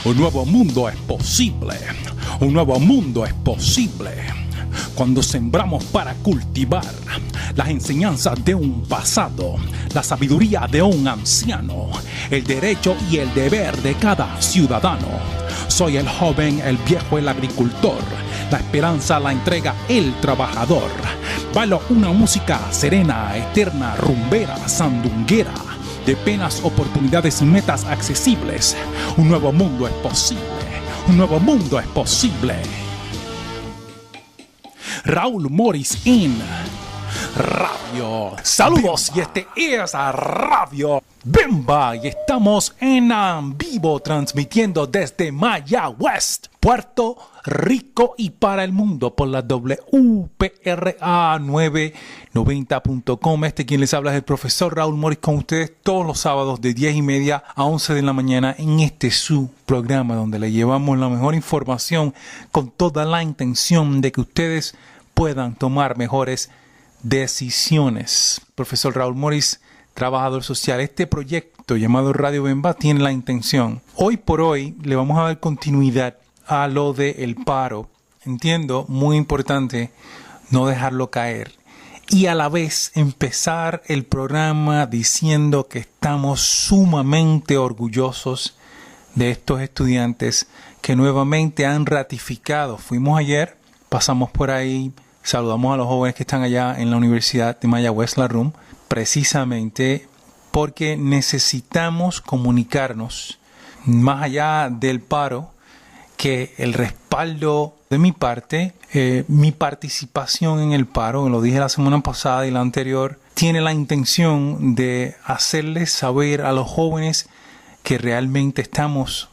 Un nuevo mundo es posible. Un nuevo mundo es posible. Cuando sembramos para cultivar las enseñanzas de un pasado, la sabiduría de un anciano, el derecho y el deber de cada ciudadano. Soy el joven, el viejo, el agricultor. La esperanza la entrega el trabajador. Bailo una música serena, eterna, rumbera, sandunguera. De penas, oportunidades y metas accesibles. Un nuevo mundo es posible. Un nuevo mundo es posible. Raúl Morris en Radio. Saludos, y este es Radio Bemba. Y estamos en vivo transmitiendo desde Mayagüez, Puerto Rico y para el mundo por la WPRA 990.com. Quien les habla es el profesor Raúl Morris con ustedes todos los sábados de 10:30 a 11 de la mañana en su programa donde le llevamos la mejor información con toda la intención de que ustedes puedan tomar mejores decisiones. Profesor Raúl Morris, trabajador social. Este proyecto llamado Radio Bemba tiene la intención. Hoy por hoy le vamos a dar continuidad a lo del paro. Entiendo, muy importante no dejarlo caer. Y a la vez empezar el programa diciendo que estamos sumamente orgullosos de estos estudiantes que nuevamente han ratificado. Fuimos ayer, pasamos por ahí, saludamos a los jóvenes que están allá en la Universidad de Mayagüez, la RUM, precisamente porque necesitamos comunicarnos más allá del paro, que el respaldo de mi parte, mi participación en el paro, lo dije la semana pasada y la anterior, tiene la intención de hacerles saber a los jóvenes que realmente estamos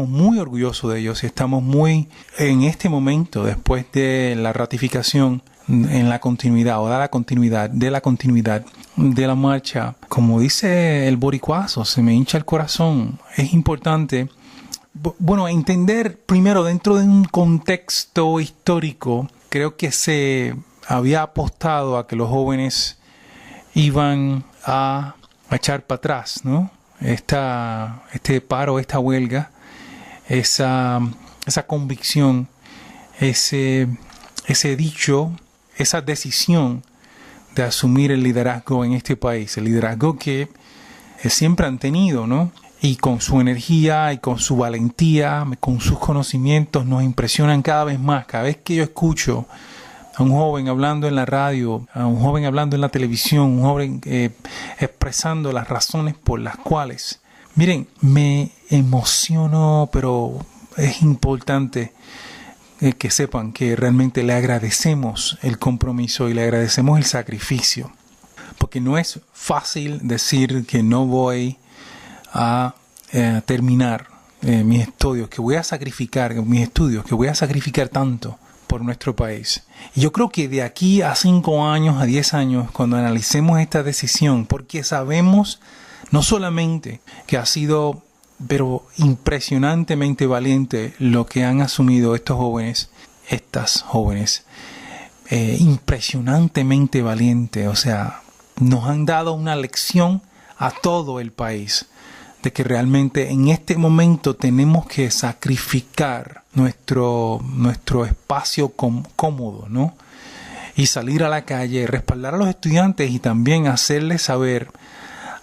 muy orgullosos de ellos y estamos muy en este momento, después de la ratificación, en la continuidad o de la continuidad de la marcha. Como dice el boricuazo, se me hincha el corazón. Es importante, entender primero dentro de un contexto histórico. Creo que se había apostado a que los jóvenes iban a echar para atrás, ¿no? Este paro, esta huelga, esa convicción, ese dicho, esa decisión de asumir el liderazgo en este país, el liderazgo que siempre han tenido, ¿no? Y con su energía y con su valentía, con sus conocimientos, nos impresionan cada vez más. Cada vez que yo escucho a un joven hablando en la radio, a un joven hablando en la televisión, un joven expresando las razones por las cuales, miren, me emociono, pero es importante que sepan que realmente le agradecemos el compromiso y le agradecemos el sacrificio. Porque no es fácil decir que no voy a terminar mis estudios, que voy a sacrificar tanto por nuestro país. Y yo creo que de aquí a 5 años, a 10 años, cuando analicemos esta decisión, porque sabemos no solamente que ha sido, pero impresionantemente valiente lo que han asumido estas jóvenes, impresionantemente valiente, o sea, nos han dado una lección a todo el país de que realmente en este momento tenemos que sacrificar nuestro espacio cómodo, ¿no? Y salir a la calle, respaldar a los estudiantes y también hacerles saber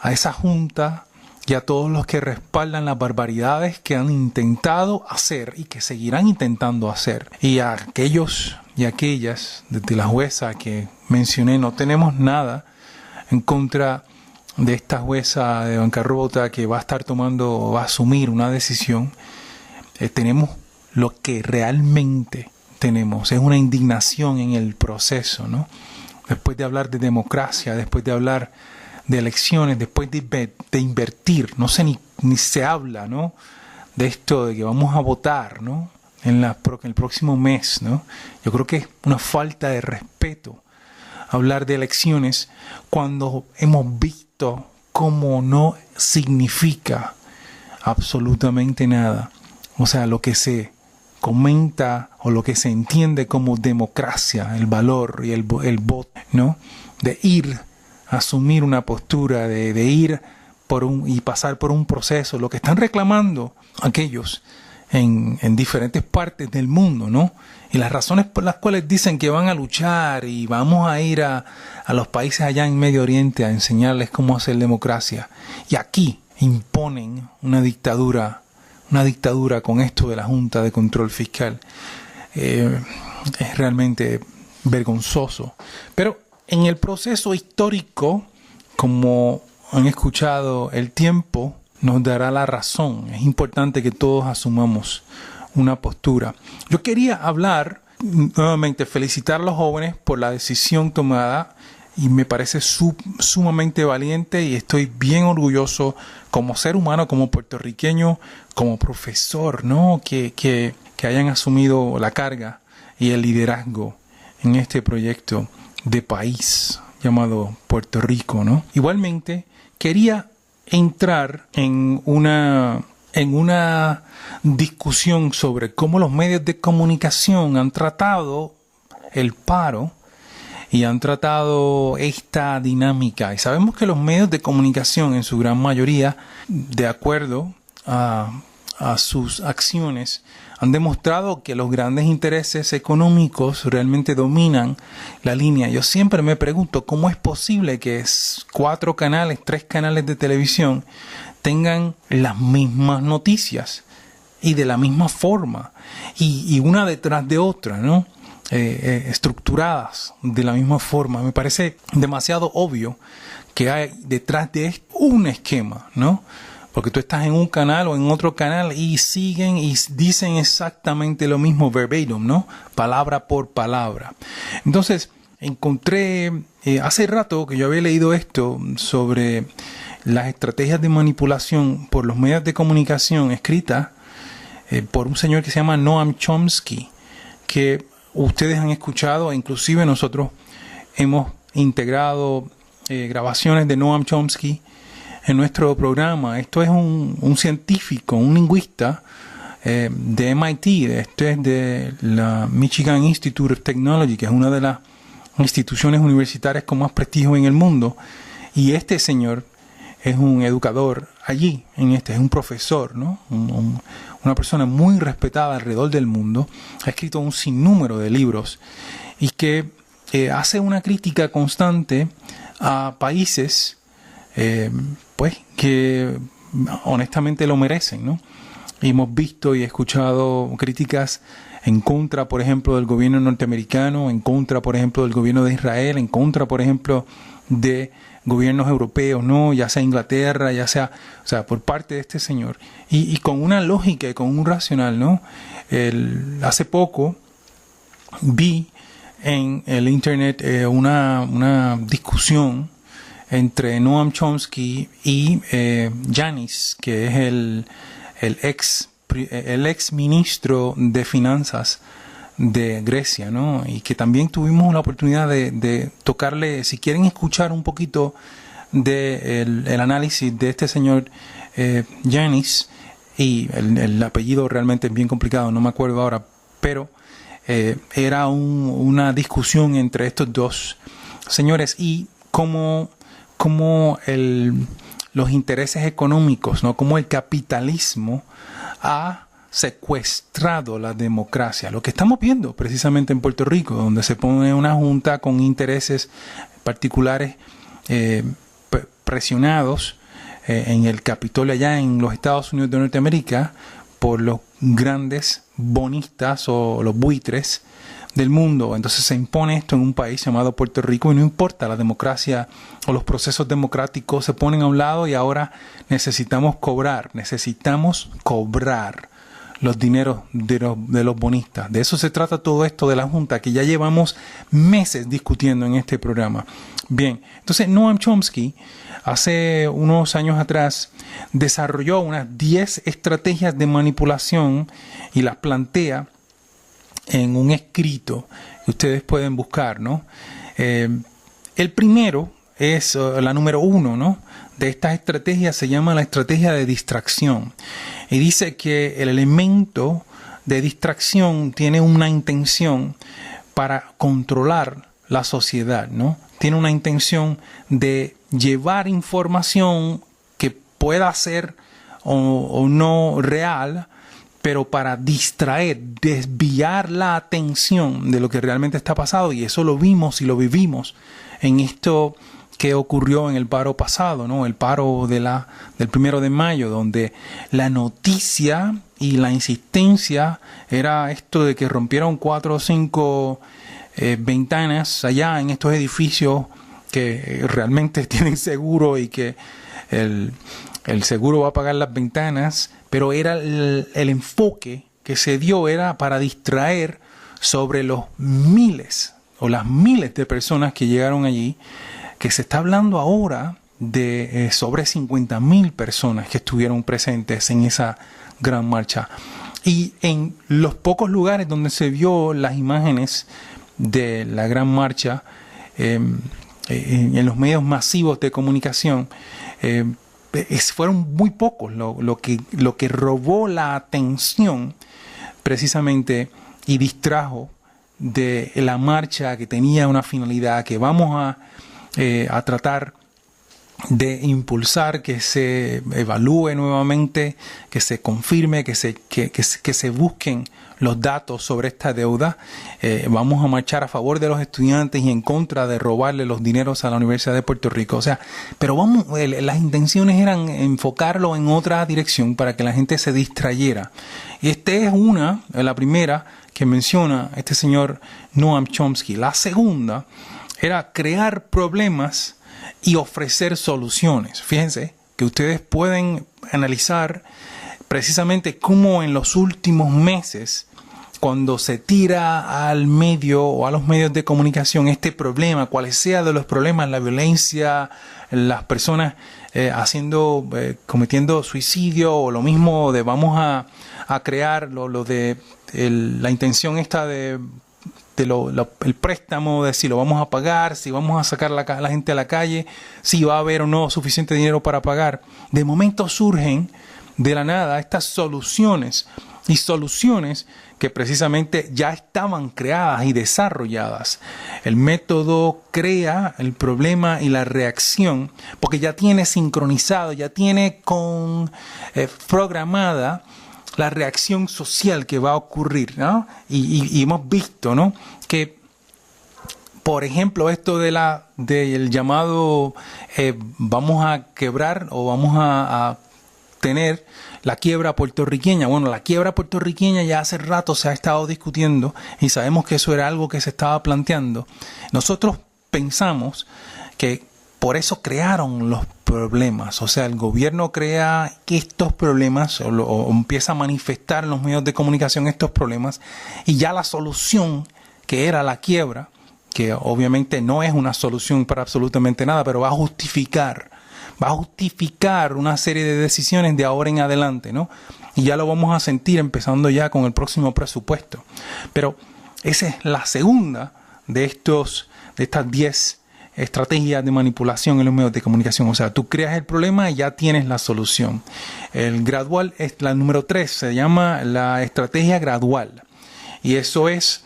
a esa junta y a todos los que respaldan las barbaridades que han intentado hacer y que seguirán intentando hacer. Y a aquellos y aquellas, desde la jueza que mencioné, no tenemos nada en contra de esta jueza de bancarrota que va a asumir una decisión. Tenemos lo que realmente tenemos, es una indignación en el proceso, ¿no? Después de hablar de democracia, después de hablar de elecciones, después de invertir, no sé, ni se habla, ¿no? De esto de que vamos a votar, ¿no? En el próximo mes, ¿no? Yo creo que es una falta de respeto hablar de elecciones cuando hemos visto cómo no significa absolutamente nada. O sea, lo que se comenta o lo que se entiende como democracia, el valor y el voto, ¿no? De ir a asumir una postura, de ir y pasar por un proceso. Lo que están reclamando aquellos en diferentes partes del mundo, ¿no? Y las razones por las cuales dicen que van a luchar y vamos a ir a los países allá en Medio Oriente a enseñarles cómo hacer democracia. Y aquí imponen una dictadura con esto de la Junta de Control Fiscal. Es realmente vergonzoso. Pero en el proceso histórico, como han escuchado, el tiempo nos dará la razón. Es importante que todos asumamos una postura. Yo quería hablar, nuevamente, felicitar a los jóvenes por la decisión tomada y me parece sumamente valiente y estoy bien orgulloso como ser humano, como puertorriqueño, como profesor, ¿no? Que hayan asumido la carga y el liderazgo en este proyecto de país llamado Puerto Rico, ¿no? Igualmente, quería entrar en una discusión sobre cómo los medios de comunicación han tratado el paro y han tratado esta dinámica. Y sabemos que los medios de comunicación, en su gran mayoría, de acuerdo a sus acciones, han demostrado que los grandes intereses económicos realmente dominan la línea. Yo siempre me pregunto cómo es posible que 3 canales de televisión tengan las mismas noticias y de la misma forma y una detrás de otra, ¿no? Estructuradas de la misma forma. Me parece demasiado obvio que hay detrás de esto un esquema, ¿no? Porque tú estás en un canal o en otro canal y siguen y dicen exactamente lo mismo verbatim, ¿no? Palabra por palabra. Entonces, encontré hace rato que yo había leído esto sobre las estrategias de manipulación por los medios de comunicación escritas por un señor que se llama Noam Chomsky, que ustedes han escuchado, e inclusive nosotros hemos integrado grabaciones de Noam Chomsky en nuestro programa. Esto es un científico, un lingüista de MIT, esto es de la Michigan Institute of Technology, que es una de las instituciones universitarias con más prestigio en el mundo. Y este señor es un educador allí, es un profesor, ¿no? Una persona muy respetada alrededor del mundo. Ha escrito un sinnúmero de libros y que hace una crítica constante a países pues que honestamente lo merecen, ¿no? Y hemos visto y escuchado críticas en contra, por ejemplo, del gobierno norteamericano, en contra, por ejemplo, del gobierno de Israel, en contra, por ejemplo, de gobiernos europeos, ¿no? Ya sea Inglaterra, ya sea, o sea, por parte de este señor. Y con una lógica y con un racional, ¿no? Hace poco vi en el internet una discusión entre Noam Chomsky y Yanis, que es el ex ministro de Finanzas de Grecia, ¿no? Y que también tuvimos la oportunidad de tocarle. Si quieren escuchar un poquito del análisis de este señor Yanis, y el apellido realmente es bien complicado, no me acuerdo ahora, pero era una discusión entre estos dos señores y cómo los intereses económicos, ¿no? Cómo el capitalismo ha secuestrado la democracia. Lo que estamos viendo precisamente en Puerto Rico, donde se pone una junta con intereses particulares presionados en el Capitolio allá en los Estados Unidos de Norteamérica por los grandes bonistas o los buitres del mundo. Entonces se impone esto en un país llamado Puerto Rico y no importa, la democracia o los procesos democráticos se ponen a un lado y ahora necesitamos cobrar los dineros de los bonistas. De eso se trata todo esto de la Junta, que ya llevamos meses discutiendo en este programa. Bien, entonces Noam Chomsky hace unos años atrás desarrolló unas 10 estrategias de manipulación y las plantea en un escrito que ustedes pueden buscar, ¿no? El primero es la número 1, ¿no? De estas estrategias se llama la estrategia de distracción. Y dice que el elemento de distracción tiene una intención para controlar la sociedad, ¿no? Tiene una intención de llevar información que pueda ser o no real, pero para distraer, desviar la atención de lo que realmente está pasando. Y eso lo vimos y lo vivimos en esto que ocurrió en el paro pasado, ¿no? El paro del 1 de mayo, donde la noticia y la insistencia era esto de que rompieron 4 o 5 ventanas allá en estos edificios que realmente tienen seguro y que el seguro va a pagar las ventanas, pero era el enfoque que se dio era para distraer sobre los miles o las miles de personas que llegaron allí, que se está hablando ahora de sobre 50,000 personas que estuvieron presentes en esa gran marcha. Y en los pocos lugares donde se vio las imágenes de la gran marcha, en los medios masivos de comunicación, fueron muy pocos lo que robó la atención precisamente y distrajo de la marcha que tenía una finalidad que vamos a tratar de impulsar, que se evalúe nuevamente, que se confirme, que se busquen los datos sobre esta deuda. Vamos a marchar a favor de los estudiantes y en contra de robarle los dineros a la Universidad de Puerto Rico. O sea, pero las intenciones eran enfocarlo en otra dirección para que la gente se distrayera. Y esta es la primera que menciona este señor Noam Chomsky. La segunda era crear problemas y ofrecer soluciones. Fíjense que ustedes pueden analizar precisamente cómo en los últimos meses, cuando se tira al medio o a los medios de comunicación este problema, cuales sea de los problemas, la violencia, las personas cometiendo suicidio, o lo mismo de vamos a crear la intención esta el préstamo, de si lo vamos a pagar, si vamos a sacar la gente a la calle, si va a haber o no suficiente dinero para pagar. De momento surgen de la nada estas soluciones que precisamente ya estaban creadas y desarrolladas. El método crea el problema y la reacción porque ya tiene sincronizado, ya tiene programada la reacción social que va a ocurrir, ¿no? Y hemos visto, ¿no?, que, por ejemplo, esto del llamado vamos a quebrar o vamos a tener la quiebra puertorriqueña. Bueno, la quiebra puertorriqueña ya hace rato se ha estado discutiendo y sabemos que eso era algo que se estaba planteando. Nosotros pensamos que por eso crearon los problemas. O sea, el gobierno crea estos problemas o empieza a manifestar en los medios de comunicación estos problemas, y ya la solución, que era la quiebra, que obviamente no es una solución para absolutamente nada, pero va a justificar una serie de decisiones de ahora en adelante, ¿no? Y ya lo vamos a sentir empezando ya con el próximo presupuesto. Pero esa es la segunda de estas 10 estrategias de manipulación en los medios de comunicación. O sea, tú creas el problema y ya tienes la solución. El gradual es la número 3, se llama la estrategia gradual. Y eso es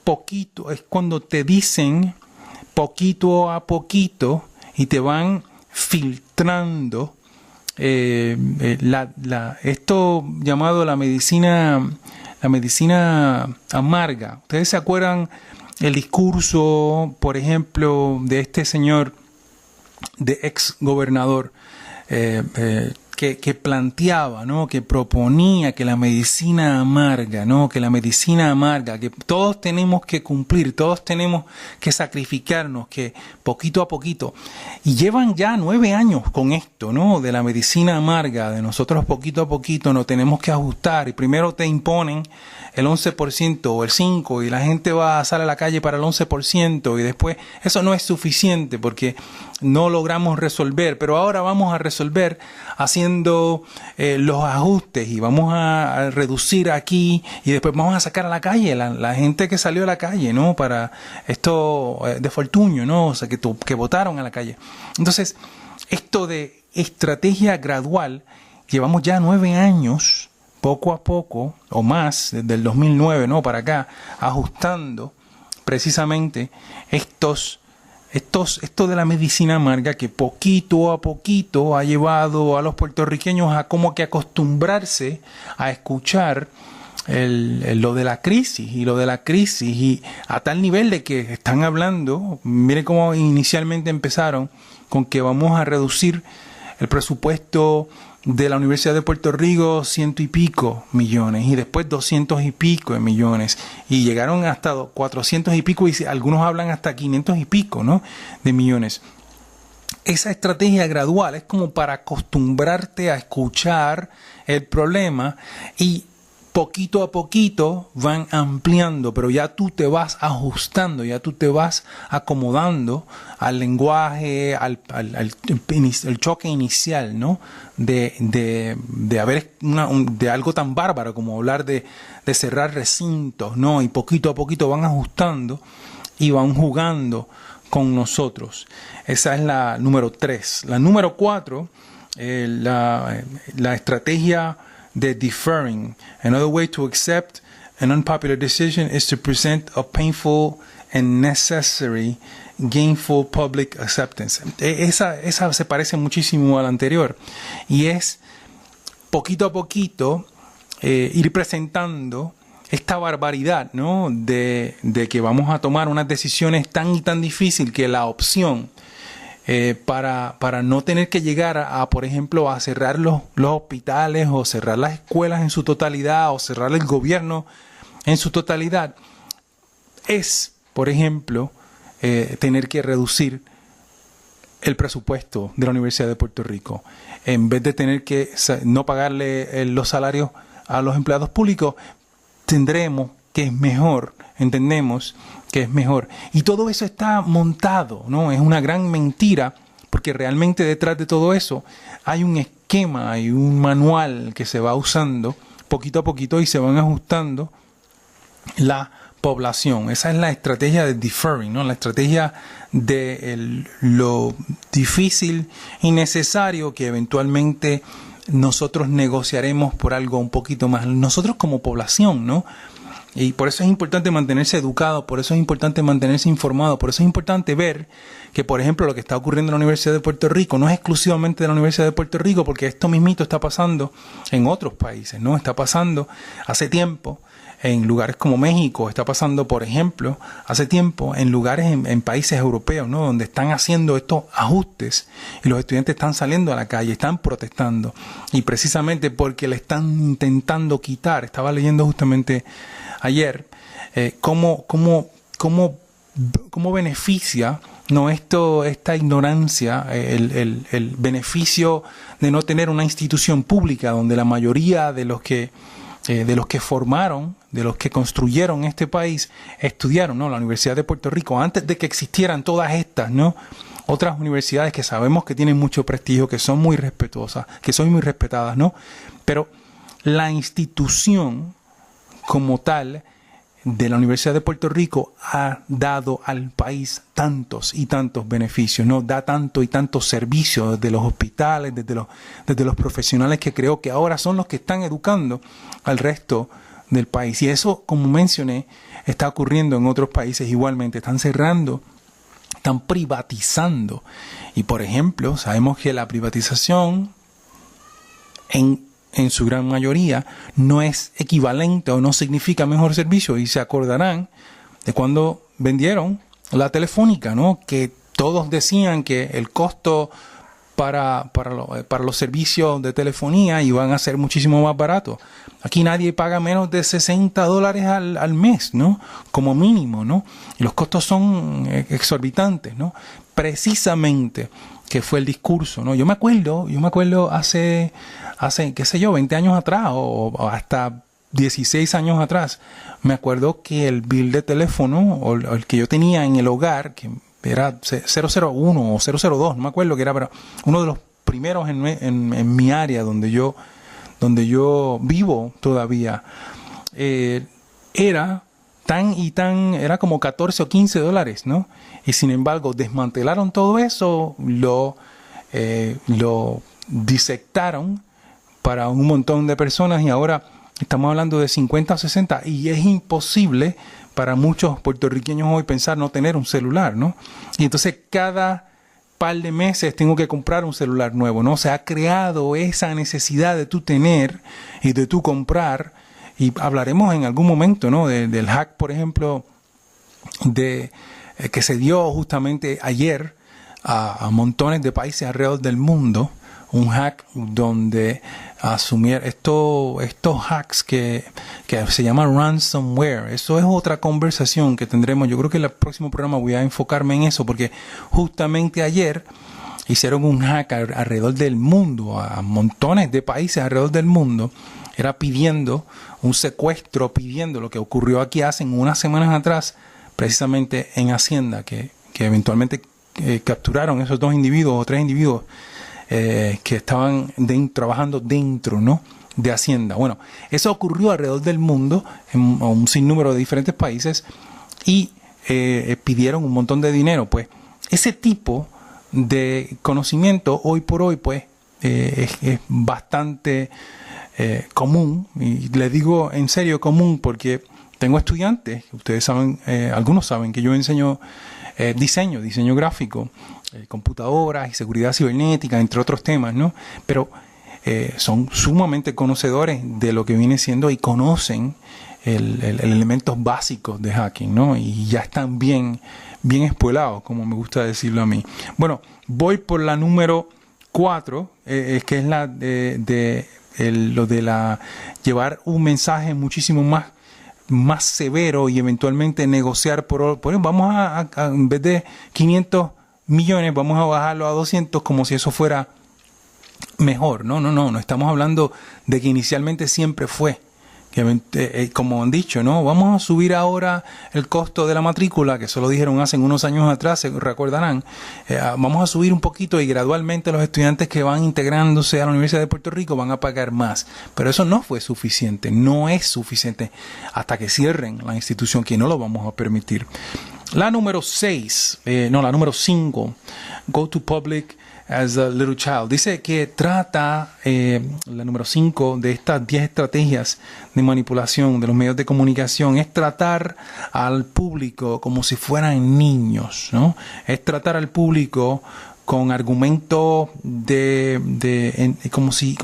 poquito, es cuando te dicen poquito a poquito y te van filtrando esto llamado la medicina amarga. ¿Ustedes se acuerdan el discurso, por ejemplo, de este señor, de ex gobernador, que planteaba, ¿no?, que proponía que la medicina amarga, ¿no?, que todos tenemos que cumplir, todos tenemos que sacrificarnos, que poquito a poquito, y llevan ya 9 años con esto, ¿no?, de la medicina amarga, de nosotros poquito a poquito nos tenemos que ajustar, y primero te imponen el 11% o el 5%, y la gente va a salir a la calle para el 11%, y después eso no es suficiente porque no logramos resolver, pero ahora vamos a resolver haciendo los ajustes y vamos a reducir aquí, y después vamos a sacar a la calle la gente que salió a la calle, ¿no?, para esto de Fortuño, ¿no?, o sea, que votaron a la calle. Entonces, esto de estrategia gradual, llevamos ya 9 años, poco a poco, o más, desde el 2009, ¿no?, para acá, ajustando precisamente estos Esto de la medicina amarga que poquito a poquito ha llevado a los puertorriqueños a como que acostumbrarse a escuchar lo de la crisis y a tal nivel de que están hablando, miren cómo inicialmente empezaron con que vamos a reducir el presupuesto de la Universidad de Puerto Rico 100 y pico millones y después 200 y pico de millones y llegaron hasta 400 y pico y algunos hablan hasta 500 y pico, ¿no?, de millones. Esa estrategia gradual es como para acostumbrarte a escuchar el problema y poquito a poquito van ampliando, pero ya tú te vas ajustando, ya tú te vas acomodando al lenguaje, al choque inicial, ¿no? De haber de algo tan bárbaro como hablar de cerrar recintos, ¿no? Y poquito a poquito van ajustando y van jugando con nosotros. Esa es la número 3. La número 4, la estrategia de deferring. Another way to accept an unpopular decision is to present a painful and necessary gainful public acceptance. Esa se parece muchísimo a la anterior y es poquito a poquito ir presentando esta barbaridad, ¿no?, de que vamos a tomar unas decisiones tan y tan difíciles que la opción para no tener que llegar por ejemplo, a cerrar los hospitales o cerrar las escuelas en su totalidad o cerrar el gobierno en su totalidad, es, por ejemplo, tener que reducir el presupuesto de la Universidad de Puerto Rico. En vez de tener que no pagarle los salarios a los empleados públicos, entendemos que es mejor. Y todo eso está montado, ¿no? Es una gran mentira, porque realmente detrás de todo eso hay un esquema, hay un manual que se va usando poquito a poquito y se van ajustando la población. Esa es la estrategia de deferring, ¿no? La estrategia de lo difícil y necesario que eventualmente nosotros negociaremos por algo un poquito más. Nosotros como población, ¿no? Y por eso es importante mantenerse educado, por eso es importante mantenerse informado, por eso es importante ver que, por ejemplo, lo que está ocurriendo en la Universidad de Puerto Rico no es exclusivamente de la Universidad de Puerto Rico, porque esto mismito está pasando en otros países, ¿no? Está pasando hace tiempo en lugares como México, está pasando, por ejemplo, hace tiempo en lugares en países europeos, ¿no?, donde están haciendo estos ajustes y los estudiantes están saliendo a la calle, están protestando, y precisamente porque le están intentando quitar. Estaba leyendo justamente ayer cómo beneficia, ¿no?, esta ignorancia, el beneficio de no tener una institución pública donde la mayoría de los que formaron, de los que construyeron este país, estudiaron, ¿no?, la Universidad de Puerto Rico, antes de que existieran todas estas, ¿no?, otras universidades que sabemos que tienen mucho prestigio, que son muy respetuosas, que son muy respetadas, ¿no? Pero la institución como tal de la Universidad de Puerto Rico ha dado al país tantos y tantos beneficios, ¿no? Da tanto y tantos servicios desde los hospitales, desde los profesionales que creo que ahora son los que están educando al resto del país. Y eso, como mencioné, está ocurriendo en otros países igualmente. Están cerrando, están privatizando. Y, por ejemplo, sabemos que la privatización en su gran mayoría no es equivalente o no significa mejor servicio, y se acordarán de cuando vendieron la Telefónica, ¿no?, que todos decían que el costo para los servicios de telefonía iban a ser muchísimo más baratos. Aquí nadie paga menos de $60 al mes, ¿no?, como mínimo, ¿no? Y los costos son exorbitantes, ¿no? Precisamente que fue el discurso, ¿no? Yo me acuerdo hace, qué sé yo, 20 años atrás o hasta 16 años atrás, me acuerdo que el bill de teléfono o el que yo tenía en el hogar, que era 001 o 002, no me acuerdo que era, pero uno de los primeros en mi área donde yo vivo todavía, era era como $14 o $15, ¿no? Y sin embargo desmantelaron todo eso, lo disectaron para un montón de personas, y ahora estamos hablando de 50 o 60, y es imposible para muchos puertorriqueños hoy pensar no tener un celular, ¿no? Y entonces cada par de meses tengo que comprar un celular nuevo, ¿no? Se ha creado esa necesidad de tú tener y de tú comprar, y hablaremos en algún momento, ¿no? Del hack, por ejemplo, que se dio justamente ayer a montones de países alrededor del mundo, un hack donde asumir estos hacks que se llaman ransomware. Eso es otra conversación que tendremos. Yo creo que en el próximo programa voy a enfocarme en eso, porque justamente ayer hicieron un hack alrededor del mundo, a montones de países alrededor del mundo. Era pidiendo un secuestro, pidiendo lo que ocurrió aquí hace unas semanas atrás, precisamente en Hacienda, que eventualmente capturaron esos 2 individuos o 3 individuos que estaban trabajando dentro, ¿no?, de Hacienda. Bueno, eso ocurrió alrededor del mundo, en un sinnúmero de diferentes países, y pidieron un montón de dinero. Pues ese tipo de conocimiento hoy por hoy pues es bastante común, y le digo en serio común porque tengo estudiantes, ustedes saben, algunos saben que yo enseño diseño gráfico, computadoras y seguridad cibernética, entre otros temas, ¿no? Pero son sumamente conocedores de lo que viene siendo y conocen el elementos básicos de hacking, ¿no? Y ya están bien espuelados, como me gusta decirlo a mí. Bueno, voy por la número 4, que es la lo de la llevar un mensaje muchísimo más severo y eventualmente negociar por vamos a en vez de 500 millones vamos a bajarlo a 200, como si eso fuera mejor. No estamos hablando de que inicialmente siempre fue que, como han dicho, no vamos a subir ahora el costo de la matrícula, que eso lo dijeron hace unos años atrás, se recordarán. Vamos a subir un poquito y gradualmente los estudiantes que van integrándose a la Universidad de Puerto Rico van a pagar más, pero eso no fue suficiente, no es suficiente hasta que cierren la institución, que no lo vamos a permitir. La número 5, go to public as a little child. Dice que trata, la número 5 de estas 10 estrategias de manipulación de los medios de comunicación, es tratar al público como si fueran niños, ¿no? Es tratar al público con argumentos como si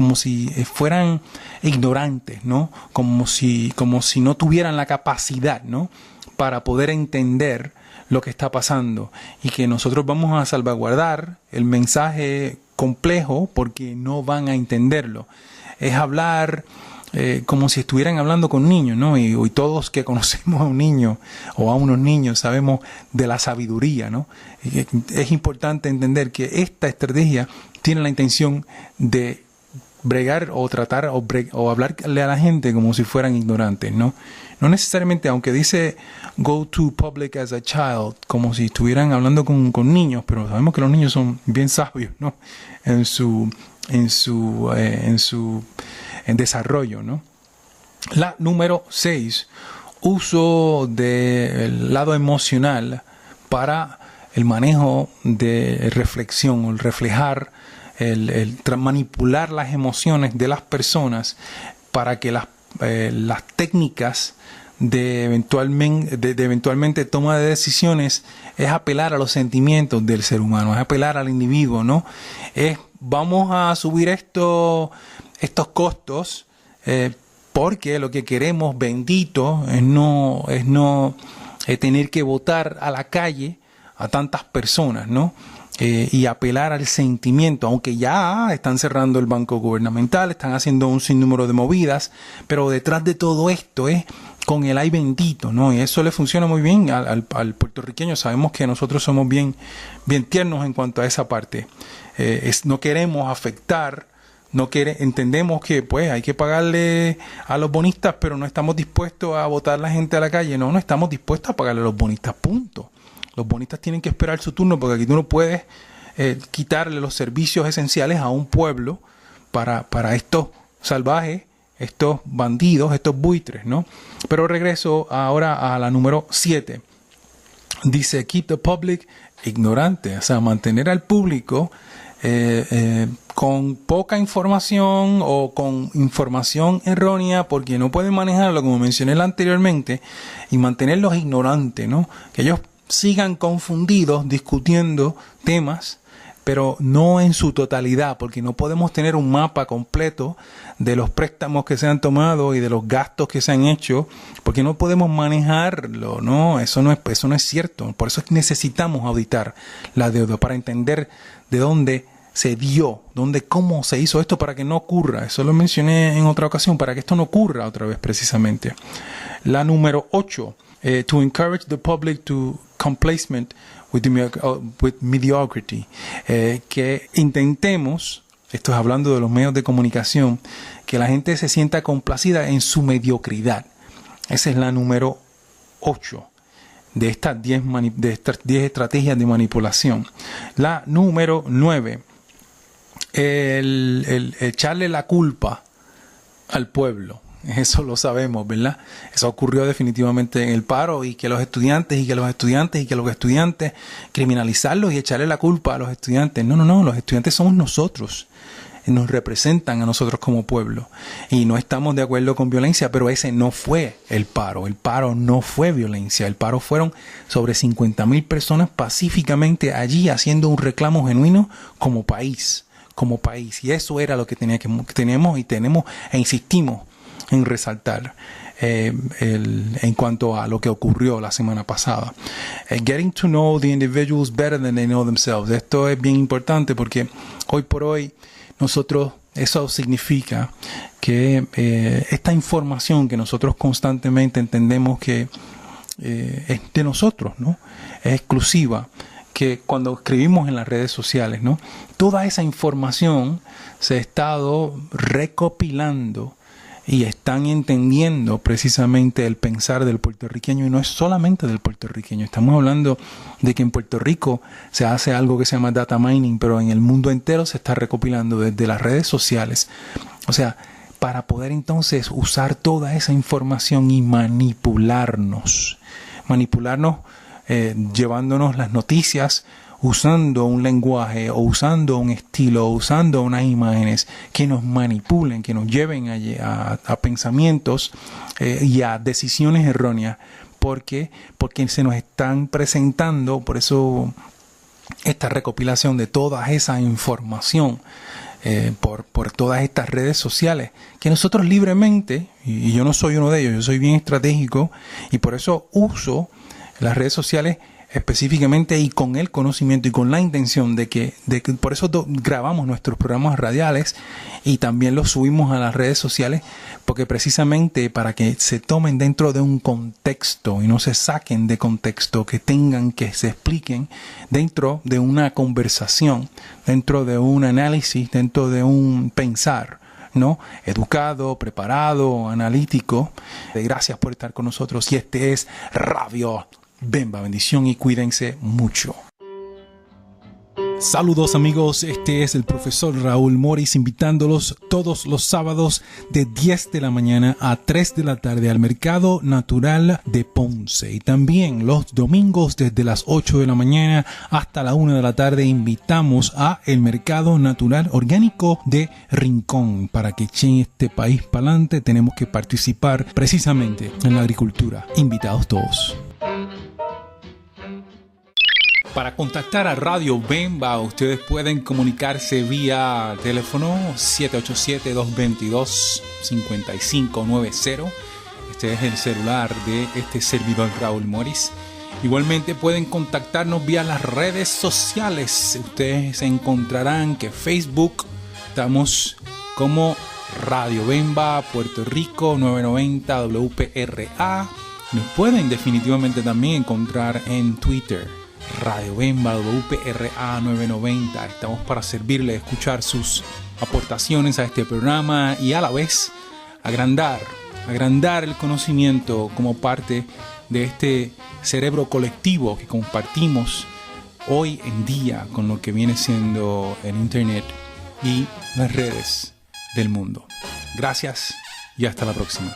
fueran ignorantes, ¿no? Como si no tuvieran la capacidad, ¿no?, para poder entender lo que está pasando, y que nosotros vamos a salvaguardar el mensaje complejo porque no van a entenderlo. Es hablar como si estuvieran hablando con niños, ¿no? Y todos que conocemos a un niño o a unos niños sabemos de la sabiduría, ¿no? Es importante entender que esta estrategia tiene la intención de bregar o tratar o hablarle a la gente como si fueran ignorantes, ¿no? No necesariamente, aunque dice go to public as a child, como si estuvieran hablando con niños, pero sabemos que los niños son bien sabios, ¿no?, en desarrollo, ¿no? La número 6, uso del lado emocional para el manejo de reflexión, el reflejar, el manipular las emociones de las personas para que las técnicas de eventualmente toma de decisiones es apelar a los sentimientos del ser humano, es apelar al individuo, ¿no? Vamos a subir estos costos porque lo que queremos, bendito, es no tener que botar a la calle a tantas personas, ¿no? Y apelar al sentimiento, aunque ya están cerrando el banco gubernamental, están haciendo un sinnúmero de movidas, pero detrás de todo esto es con el ay bendito, ¿no? Y eso le funciona muy bien al puertorriqueño. Sabemos que nosotros somos bien tiernos en cuanto a esa parte. No queremos afectar, entendemos que pues hay que pagarle a los bonistas, pero no estamos dispuestos a botar a la gente a la calle. No estamos dispuestos a pagarle a los bonistas, punto. Los bonistas tienen que esperar su turno, porque aquí tú no puedes quitarle los servicios esenciales a un pueblo para estos salvajes, estos bandidos, estos buitres, ¿no? Pero regreso ahora a la número 7. Dice keep the public ignorante, o sea, mantener al público con poca información o con información errónea, porque no pueden manejarlo, como mencioné anteriormente, y mantenerlos ignorantes, ¿no? Que ellos sigan confundidos discutiendo temas, pero no en su totalidad, porque no podemos tener un mapa completo de los préstamos que se han tomado y de los gastos que se han hecho, porque no podemos manejarlo, ¿no? Eso no es cierto. Por eso necesitamos auditar la deuda para entender de dónde se dio, cómo se hizo esto para que no ocurra. Eso lo mencioné en otra ocasión, para que esto no ocurra otra vez precisamente. La número 8, to encourage the public to complacement with mediocrity. Que intentemos, esto es hablando de los medios de comunicación, que la gente se sienta complacida en su mediocridad. Esa es la número 8 de estas 10 estrategias de manipulación. La número 9, el echarle la culpa al pueblo. Eso lo sabemos, ¿verdad? Eso ocurrió definitivamente en el paro, y que los estudiantes, criminalizarlos y echarle la culpa a los estudiantes. No, los estudiantes somos nosotros. Nos representan a nosotros como pueblo. Y no estamos de acuerdo con violencia, pero ese no fue el paro. El paro no fue violencia. El paro fueron sobre 50,000 personas pacíficamente allí haciendo un reclamo genuino como país. Y eso era lo que tenemos e insistimos en resaltar en cuanto a lo que ocurrió la semana pasada. Getting to know the individuals better than they know themselves. Esto es bien importante porque hoy por hoy eso significa que esta información que nosotros constantemente entendemos que es de nosotros, ¿no? Es exclusiva, que cuando escribimos en las redes sociales, ¿no? Toda esa información se ha estado recopilando y están entendiendo precisamente el pensar del puertorriqueño, y no es solamente del puertorriqueño. Estamos hablando de que en Puerto Rico se hace algo que se llama data mining, pero en el mundo entero se está recopilando desde las redes sociales. O sea, para poder entonces usar toda esa información y manipularnos, llevándonos las noticias, usando un lenguaje o usando un estilo o usando unas imágenes que nos manipulen, que nos lleven a pensamientos y a decisiones erróneas, porque se nos están presentando. Por eso esta recopilación de toda esa información por todas estas redes sociales, que nosotros libremente, y yo no soy uno de ellos, yo soy bien estratégico, y por eso uso las redes sociales específicamente y con el conocimiento y con la intención de que por eso grabamos nuestros programas radiales y también los subimos a las redes sociales, porque precisamente para que se tomen dentro de un contexto y no se saquen de contexto, que se expliquen dentro de una conversación, dentro de un análisis, dentro de un pensar, ¿no? Educado, preparado, analítico. Gracias por estar con nosotros, y este es Radio Bemba. Bendición y cuídense mucho. Saludos amigos, este es el profesor Raúl Morris invitándolos todos los sábados de 10 de la mañana a 3 de la tarde al Mercado Natural de Ponce, y también los domingos desde las 8 de la mañana hasta la 1 de la tarde invitamos a el Mercado Natural Orgánico de Rincón. Para que echen este país para adelante tenemos que participar precisamente en la agricultura. Invitados todos. Para contactar a Radio Bemba, ustedes pueden comunicarse vía teléfono 787-222-5590. Este es el celular de este servidor Raúl Morris. Igualmente pueden contactarnos vía las redes sociales. Ustedes encontrarán que Facebook estamos como Radio Bemba Puerto Rico 990 WPRA. Nos pueden definitivamente también encontrar en Twitter, Radio Bemba WPRA 990. Estamos para servirle, escuchar sus aportaciones a este programa y a la vez agrandar el conocimiento como parte de este cerebro colectivo que compartimos hoy en día con lo que viene siendo el Internet y las redes del mundo. Gracias y hasta la próxima.